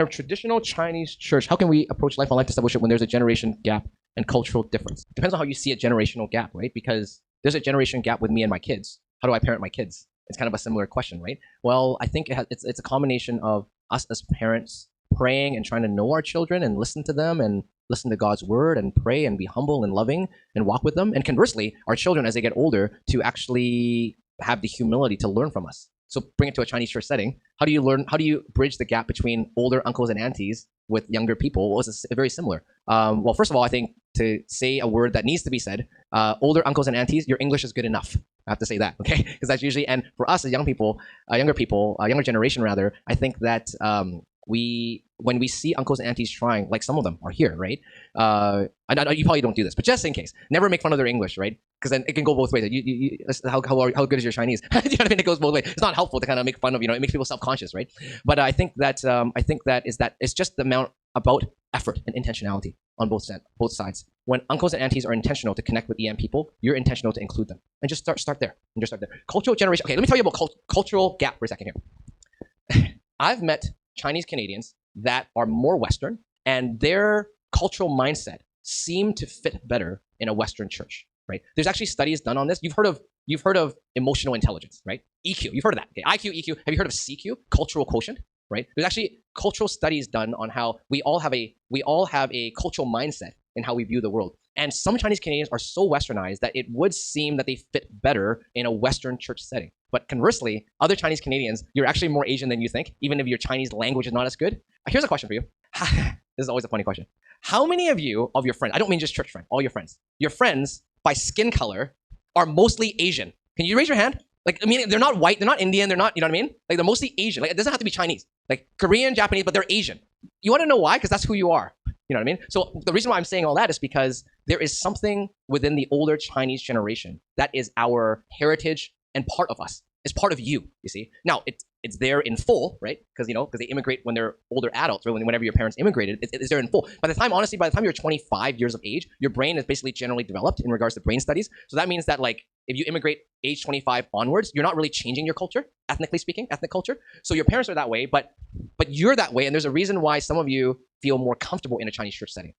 A traditional Chinese church, how can we approach life on life discipleship when there's a generation gap and cultural difference? Depends on how you see a generational gap, right? Because there's a generation gap with me and my kids. How do I parent my kids? It's kind of a similar question, right? Well, I think it's a combination of us as parents praying and trying to know our children and listen to them and listen to God's word and pray and be humble and loving and walk with them. And conversely, our children, as they get older, to actually have the humility to learn from us. So bring it to a Chinese church setting. How do you bridge the gap between older uncles and aunties with younger people? Well, it's very similar. Well, first of all, I think to say a word that needs to be said, older uncles and aunties, your English is good enough. I have to say that, okay? Because that's usually, and for us as younger generation rather, I think that when we see uncles and aunties trying, like some of them are here, right? I know you probably don't do this, but just in case, never make fun of their English, right? Because then it can go both ways. How good is your Chinese? You know what I mean? It goes both ways. It's not helpful to kind of make fun of, it makes people self-conscious, right? But I think that it's just the amount about effort and intentionality on both sides. When uncles and aunties are intentional to connect with EM people, you're intentional to include them, and just start there. Cultural generation. Okay, let me tell you about cultural gap for a second here. I've met Chinese Canadians that are more Western, and their cultural mindset seem to fit better in a Western church, right? There's actually studies done on this. You've heard of emotional intelligence, right? EQ, you've heard of that. Okay, IQ, EQ. Have you heard of CQ, cultural quotient, right? There's actually cultural studies done on how we all have a cultural mindset in how we view the world. And some Chinese Canadians are so westernized that it would seem that they fit better in a Western church setting. But conversely, other Chinese Canadians, you're actually more Asian than you think, even if your Chinese language is not as good. Here's a question for you. This is always a funny question. How many of your friends, I don't mean just church friends, all your friends by skin color are mostly Asian? Can you raise your hand? Like, I mean, they're not white, they're not Indian, they're not, you know what I mean? Like, they're mostly Asian. Like, it doesn't have to be Chinese. Like, Korean, Japanese, but they're Asian. You want to know why? Because that's who you are. You know what I mean? So the reason why I'm saying all that is because there is something within the older Chinese generation that is our heritage and part of us. It's part of you see. Now, it's there in full, right? Because they immigrate when they're older adults, or whenever your parents immigrated, it's there in full. By the time you're 25 years of age, your brain is basically generally developed in regards to brain studies. So that means that, like, if you immigrate age 25 onwards, you're not really changing your culture, ethnically speaking, ethnic culture. So your parents are that way, but you're that way, and there's a reason why some of you feel more comfortable in a Chinese church setting.